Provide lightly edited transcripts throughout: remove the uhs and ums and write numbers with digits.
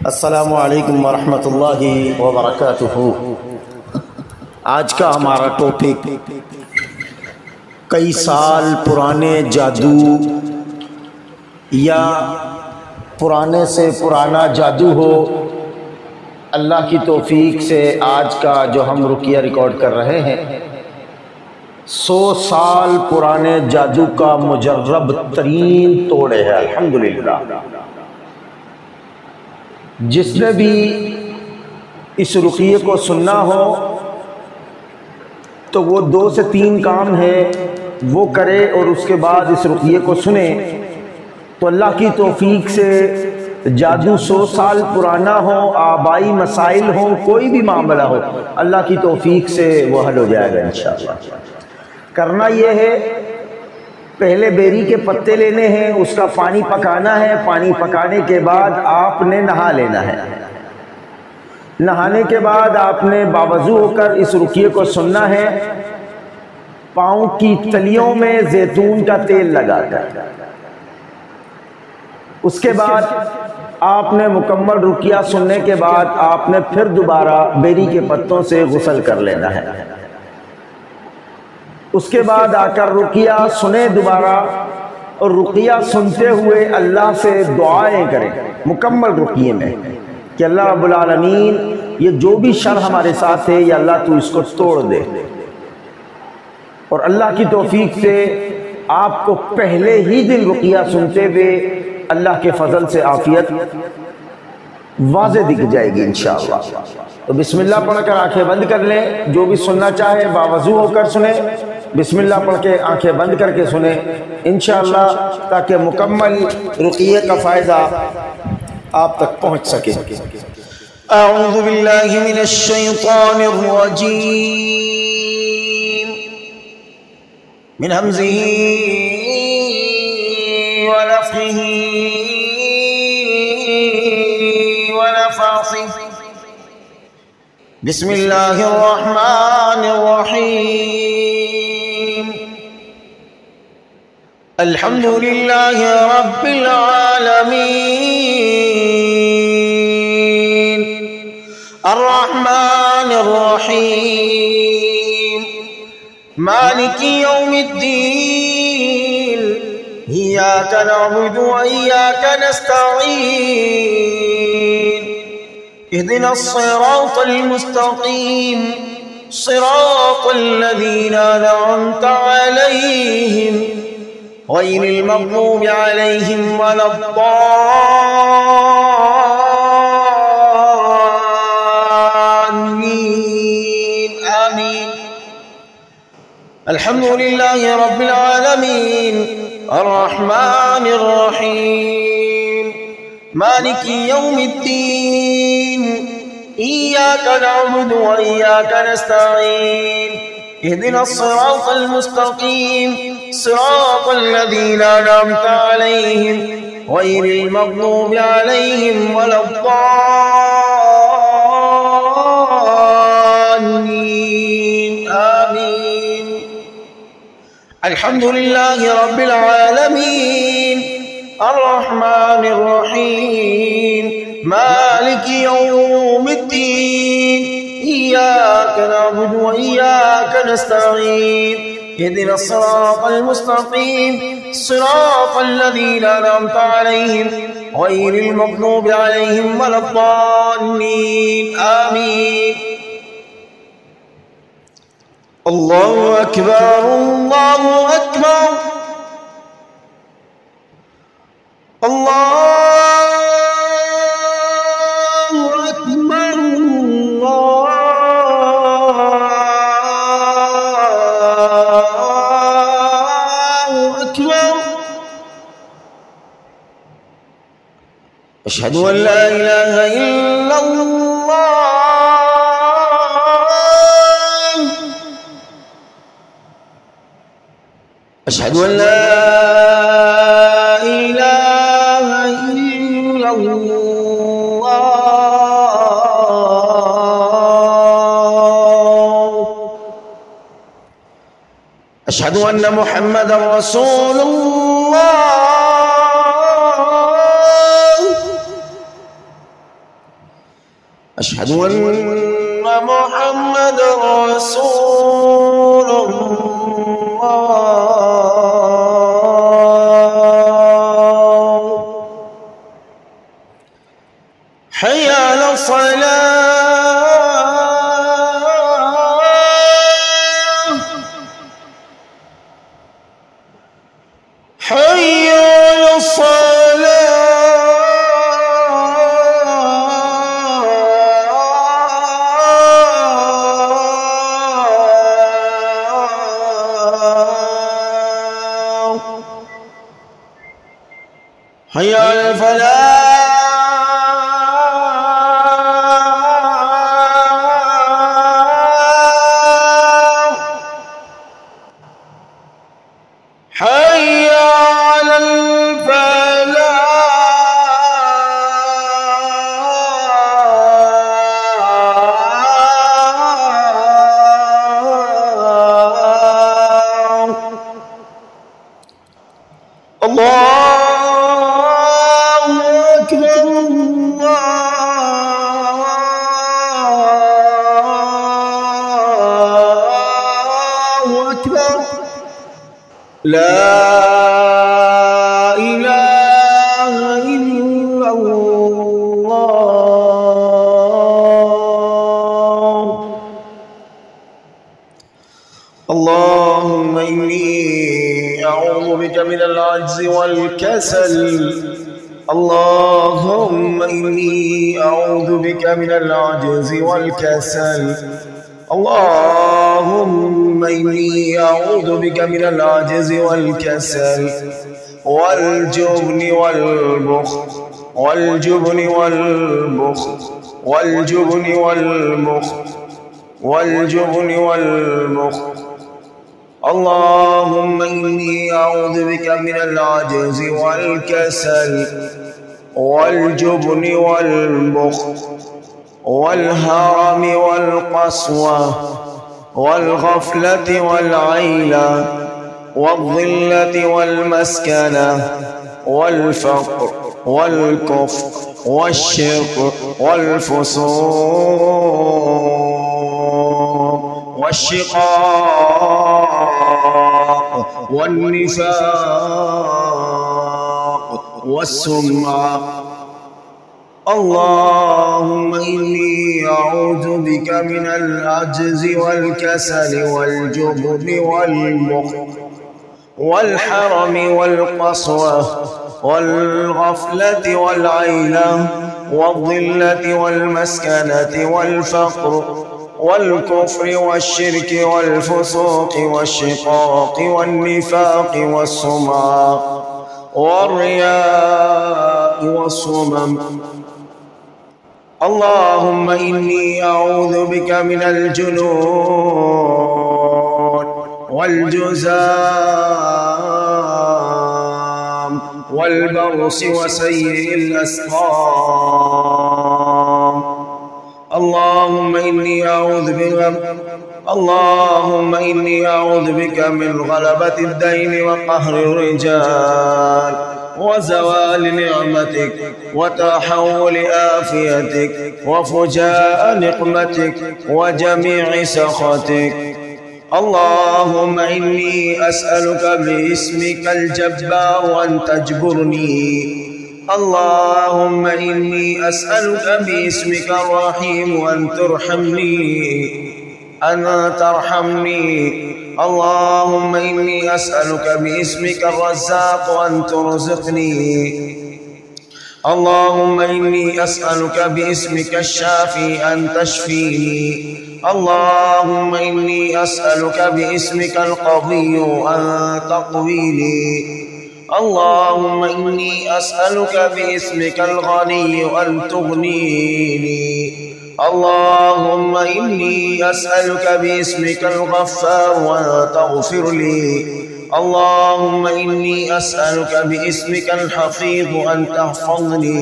अस्सलामु अलैकुम वरहमतुल्लाहि वबरकातुहू। आज का हमारा टॉपिक कई साल पुराने जादू या पुराने से पुराना जादू हो। अल्लाह की तौफीक से आज का जो हम रुकिया रिकॉर्ड कर रहे हैं 100 साल पुराने जादू का मुजर्रब तरीन तोड़े है अल्हम्दुलिल्लाह। जिसने भी इस रुकिये को सुनना हो तो वो 2 से 3 काम है वो करे और उसके बाद इस रुकिये को सुने तो अल्लाह की तौफीक से जादू 100 साल पुराना हो, आबाई मसाइल हो, कोई भी मामला हो, अल्लाह की तौफीक से वो हल हो जाएगा इंशाअल्लाह। करना ये है, पहले बेरी के पत्ते लेने हैं, उसका पानी पकाना है। पानी पकाने के बाद आपने नहा लेना है। नहाने के बाद आपने बावजू होकर इस रुकिये को सुनना है। पाँव की तलियों में जैतून का तेल लगाकर उसके बाद आपने मुकम्मल रुकिया सुनने के बाद आपने फिर दोबारा बेरी के पत्तों से गुस्ल कर लेना है। उसके बाद आकर रुकिया सुने दोबारा और रुकिया सुनते हुए अल्लाह से दुआएं करें मुकम्मल रुकिये में कि अल्लाह रब्बुल आलमीन ये जो भी शर हमारे साथ है या अल्लाह तू इसको तोड़ दे। और अल्लाह की तौफीक से आपको पहले ही दिन रुकिया सुनते हुए अल्लाह के फजल से आफियत वाज़े दिख जाएगी इंशाअल्लाह। तो बिस्मिल्लाह पढ़कर आंखें बंद कर लें। जो भी सुनना चाहे बावजू होकर सुने, बिस्मिल्लाह पढ़ के आंखें बंद करके सुने इंशाअल्लाह, ताकि मुकम्मल रुकिये का फ़ायदा आप तक पहुँच सके। अऊज़ु बिल्लाहि मिनश शैतानिर रजीम मिन हमज़िही व नफ़्ख़िही व नफ़्ख़िही। बिस्मिल्लाहिर रहमानिर रहीम। अल्हम्दुलिल्लाहि रब्बिल आलमीन अर्रहमानिर रहीम मालिकी यौमिद्दीन इय्याका नअबुदु व इय्याका नस्तईन इहदिनस सिरातल मुस्तक़ीम सिरातल लज़ीना अनअमता अलैहिम गैरिल मग़ज़ूबि अलैहिम वलद्दाल्लीन आमीन। अल्हम्दुलिल्लाहि रब्बिल आलमीन अर्रहमानिर रहीम मालिकी यौमिद्दीन इय्याका नअबुदु व इय्याका नस्तईन इहदिनस सिरातल मुस्तक़ीम सिरातल लज़ीना अनअमता अलैहिम गैरिल मग़ज़ूबि अलैहिम वलद्दाल्लीन आमीन। अल्हम्दुलिल्लाहि रब्बिल आलमीन अर्रहमानिर रहीम मालिकी यौमिद्दीन इय्याका नअबुदु व इय्याका नस्तईन इहदिनस सिरातल मुस्तक़ीम सिरातल लज़ीना अनअमता अलैहिम गैरिल मग़ज़ूबि अलैहिम वलद्दाल्लीन आमीन। अल्लाहु अकबर अल्लाहु अकबर अल्लाहु अकबर अल्लाहु अकबर। अशहदु अन ला इलाहा इल्लल्लाह अशहदु अन ला इलाहा इल्लल्लाह अशहदु अन्न मुहम्मदर रसूलुल्लाह अशहदु अन्ना मुहम्मदर रसूलुल्लाह। हय्या अला सलाह, हय्या अला सलाह। हय्या अलल फलाह, हय्या अलल फलाह। अल्लाहु अकबर, अल्लाहु अकबर, ला इलाहा इल्लल्लाह। अल्लाहुम्मा इन्नी अऊज़ु बिका मिनल अज्ज़ि वल कसल। अल्लाहुम्मा इन्नी अऊज़ु बिका मिनल अज्ज़ि वल कसल। अल्लाहुम्मा इन्नी अऊज़ु बिका मिनल अज्ज़ि वल कसल वल जुब्नि वल बुख्ल वल जुब्नि वल बुख्ल वल जुब्नि वल बुख्ल वल जुब्नि वल बुख्ल। अल्लाहुम्मा इन्नी अऊज़ु बिका मिनल अज्ज़ि वल कसल वल जुब्नि वल बुख्ल वल हरमि वल क़स्वा वल गफ़लति वल आइला वल ज़िल्लति वल मस्कना वल फ़क़्र वल कुफ़्र वल शिर्क वल फ़ुसूक़ वल शिक़ाक़ वल निफ़ाक़ वल सुम्अ। अल्लाहुम्मा इन्नी अऊज़ु बिका मिनल अज्ज़ि वल कसल वल जुब्नि वल बुख्ल वल हरमि वल क़स्वा वल गफ़लति वल आइला वल ज़िल्लति वल मस्कनति वल फ़क़्र वल कुफ़्रि वल शिर्क वल फ़ुसूक़ वल शिक़ाक़ वल निफ़ाक़ वल सुम्अ वल रियाअ वल सुमम। अल्लाहुम्मा इन्नी अऊज़ु बिका मिनल जुनून वल जुज़ाम वल बर्स व सय्यिल अस्क़ाम। अल्लाहुम्मा इन्नी अऊज़ु बिका मिन ग़लबतिद दैन व क़हरिर रिजाल व ज़वालि निअमतिक व तहव्वुलि आफ़ियतिक व फ़ुजाअ निक़मतिक व जमीअ सख़तिक। अल्लाहुम्मा इन्नी अस्अलुका बिइस्मिकल जब्बार अन तजबुरनी। अल्लाहुम्मा इन्नी अस्अलुका बिइस्मिकर रहीम अन तरहमनी। अल्लाहुम्मा इन्नी अस्अलुका बिइस्मिकर रज़्ज़ाक़ अन तुरज़िक़नी। अल्लाहुम्मा इन्नी अस्अलुका बिइस्मिकश शाफ़ी अन तशफ़ीनी। अल्लाहुम्मा इन्नी अस्अलुका बिइस्मिकल क़विय्यु अन तक़वीनी। अल्लाहुम्मा इन्नी अस्अलुका बिइस्मिकल गनिय्यु अन तुग़नीनी। अल्लाहुम्मा इन्नी अस्अलुका बिइस्मिकल गफ़्फ़ार अन तग़फ़िर ली। अल्लाहुम्मा इन्नी अस्अलुका बिइस्मिकल हफ़ीज़ अन तहफ़ज़नी।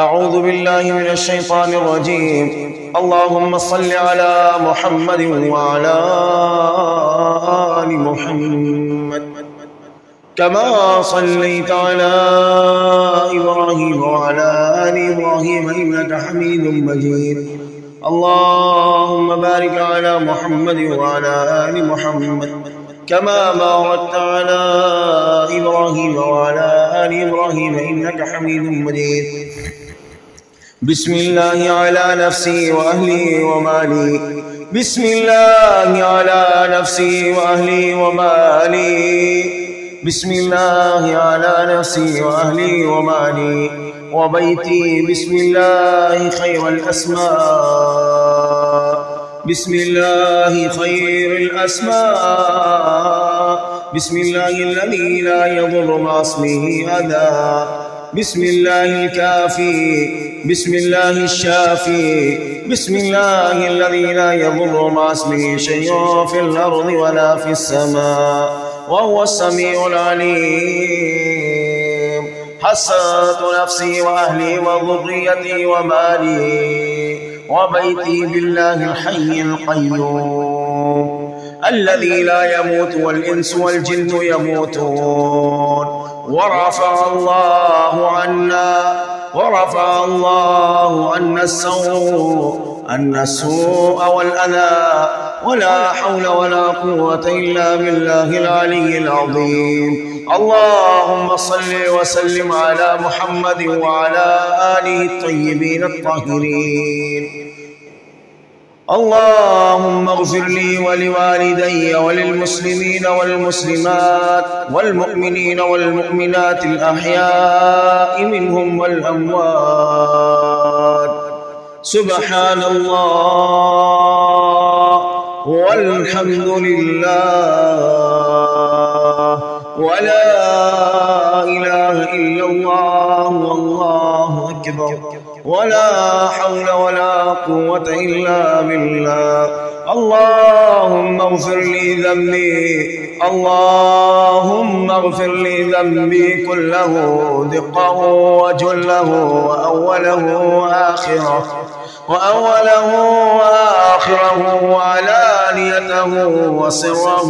अऊज़ु बिल्लाहि मिनश शैतानिर रजीम। अल्लाहुम्मा सल्लि अला मुहम्मद व अला आलि मुहम्मद كما صليت على إبراهيم وعلى آل إبراهيم إنك حميد مجيد. اللهم بارك على محمد وعلى آل محمد كما باركت على إبراهيم وعلى آل إبراهيم إنك حميد مجيد. بسم الله على نفسي وأهلي ومالي. بسم الله على نفسي وأهلي ومالي. بسم الله على نفسي وأهلي ومالي وبيتي. بسم الله خير الأسماء. بسم الله خير الأسماء. بسم الله الذي لا يضر مع اسمه أذى. بسم الله الكافي. بسم الله الشافي. بسم الله الذي لا يضر مع اسمه شيء في الأرض ولا في السماء وهو السميع العليم. حسنت نفسي وأهلي وذريتي ومالي وبيتي بالله الحي القيوم الذي لا يموت والإنس والجن يموتون. ورفع الله عنا السوء والأذى ولا حول ولا قوة إلا بالله العلي العظيم. اللهم صل وسلم على محمد وعلى آله الطيبين الطاهرين. اللهم اغفر لي ولوالدي وللمسلمين والمسلمات والمؤمنين والمؤمنات الأحياء منهم والأموات. سبحان الله والحمد لله ولا إله إلا الله والله أكبر ولا حول ولا قوة إلا بالله. اللهم اغفر لي ذنبي. اللهم اغفر لي ذنبي كله دقه وجله وأوله وآخره وعلانيته وسره.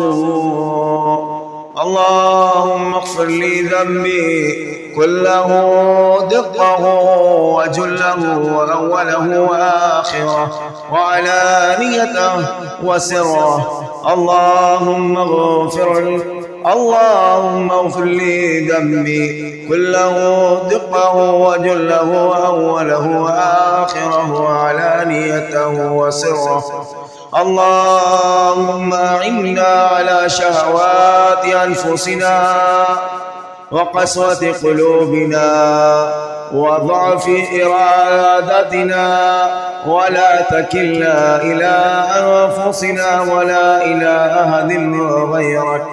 اللهم اغفر لي ذنبي كله دقه وجله وأوله وآخره وعلانيته وسره. اللهم اغفر لي ذنبي كله دقه وجله وأوله وآخره وعلانيته وسره. اللهم أعنا على شهوات أنفسنا وقسوة قلوبنا وضعف إرادتنا ولا تكلنا إلى أنفسنا ولا إلى أحد غيرك.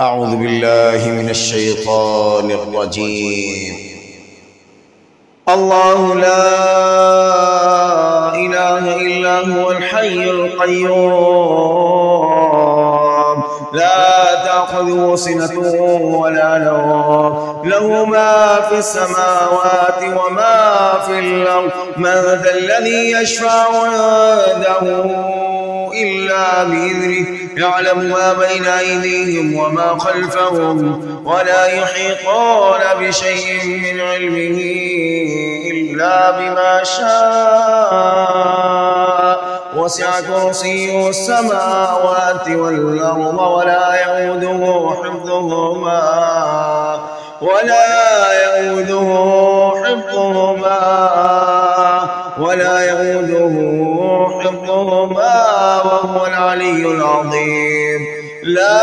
أعوذ بالله من الشيطان الرجيم. الله لا إله إلا هو الحي القيوم لا تأخذه سنة ولا نوم له ما في السماوات وما في الأرض. من ذا الذي يشفع عنده إلا بإذنه يعلم ما بين أيديهم وما خلفهم ولا يحيطون بشيء من علمه إلا بما شاء. وسع كرسيه السماوات والأرض ولا يؤوده حفظهما وهو العلي العظيم. لا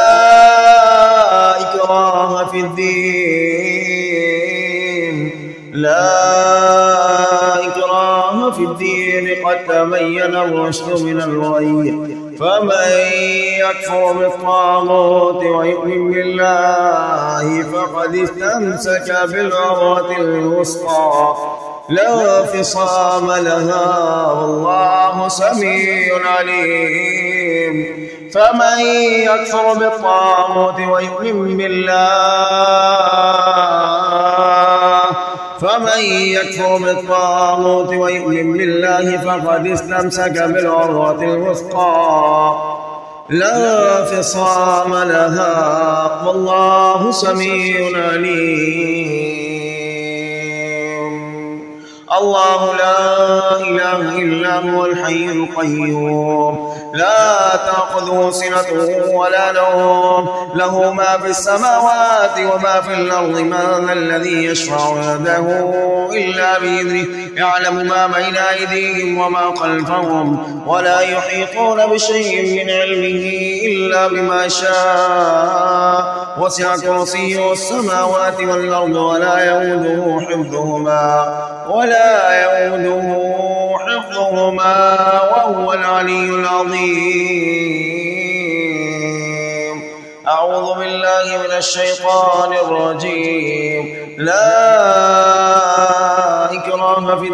إكراه في الدين قد تبين الرشد من الغي. فمن يكفر بالطاغوت ويؤمن بالله فقد استمسك بالعروة الوثقى لا انفصام لها والله سميع عليم. فمن يكفر بالطاغوت ويؤمن بالله فقد استمسك بالعروة الوثقى لا انفصام لها والله سميع عليم. الله لا إله إلا هو الحي القيوم لا تأخذه سنة ولا نوم له ما في السماوات وما في الأرض من ذا الذي يشفع عنده إلا بإذنه يعلم ما بين أيديهم وما خلفهم ولا يحيطون بشيء من علمه إلا بما شاء وسع كرسيه السماوات والأرض ولا يؤوده حفظهما وهو العلي العظيم. أعوذ بالله من الشيطان الرجيم. لا إكراه في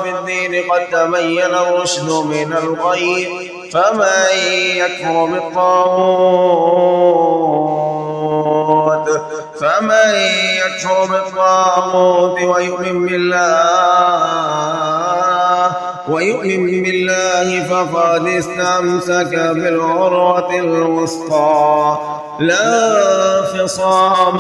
الدين قد تبين الرشد من الغي فمن يكفر بالطاغوت ويؤمن بالله فقد استمسك بالعروة الوثقى لا انفصام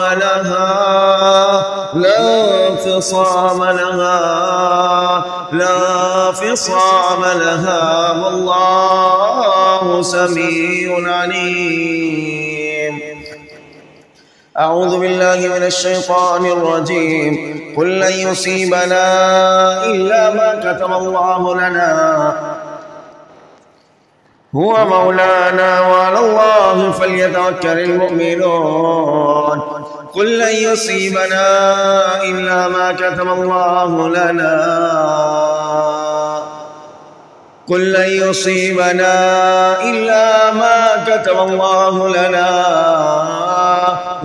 لها والله سميع عليم. أعوذ بالله من الشيطان الرجيم. قل لن يصيبنا إلا ما كتب الله لنا هو مولانا وعلى الله فليتوكل المؤمنون. قل لن يصيبنا إلا ما كتب الله لنا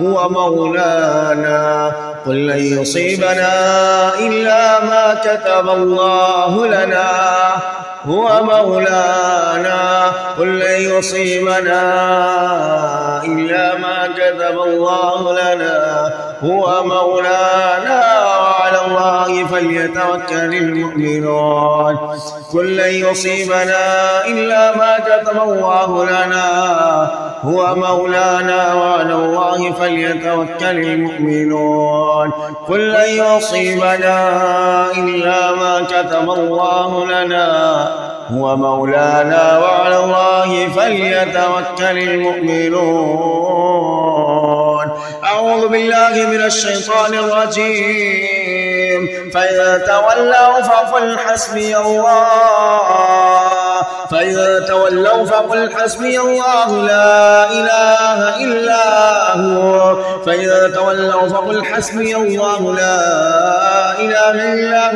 هو مولانا. قل لن يصيبنا إلا ما كتب الله لنا هو مولانا. قل لن يصيبنا إلا ما كتب الله لنا هو مولانا وعلى الله فليتوكل المؤمنون. قل لن يصيبنا إلا ما كتب الله لنا هو مولانا وعلى الله فليتوكل المؤمنون. قل لن يصيبنا إلا ما كتب الله لنا هو مولانا وعلى الله فليتوكل المؤمنون. أعوذ بالله من الشيطان الرجيم. فإذا تولوا فقل حسبي الله لا إله إلا هو.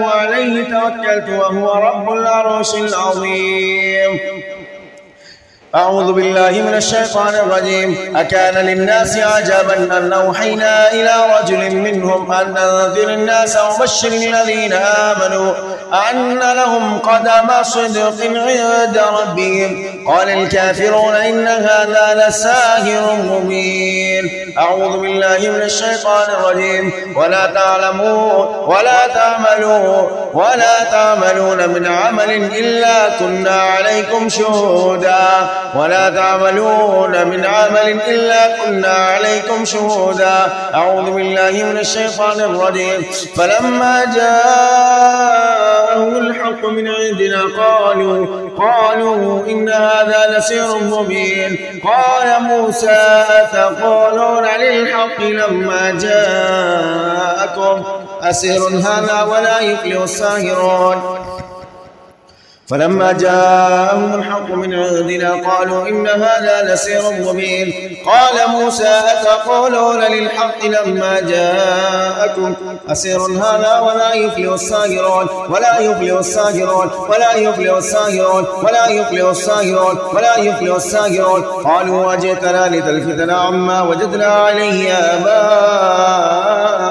عليه توكلت وهو رب العرش العظيم. أعوذ بالله من الشيطان الرجيم. أكان للناس عجبا أن أوحينا إلى رجل منهم أن أنذر الناس وبشر الذين آمنوا أن لهم قدم صدق عند ربهم. قال الكافرون إن هذا لساحر مبين. أعوذ بالله من الشيطان الرجيم. ولا تعملون من عمل إلا كنا عليكم شهودا. أعوذ بالله من الشيطان الرجيم. فلما جاءهم الحق من عندنا قالوا إن هذا لسحر مبين. قال موسى أتقولون للحق لما جاءكم أسحر هذا ولا يفلح الساحرون. فلما جاءهم الحق من عندنا قالوا إن هذا لسحر مبين. قال موسى أتقولون للحق لما جاءكم أسحر هذا ولا يفلح الساحرون. قالوا وجئتنا لتلفتنا عما وجدنا عليه آباءنا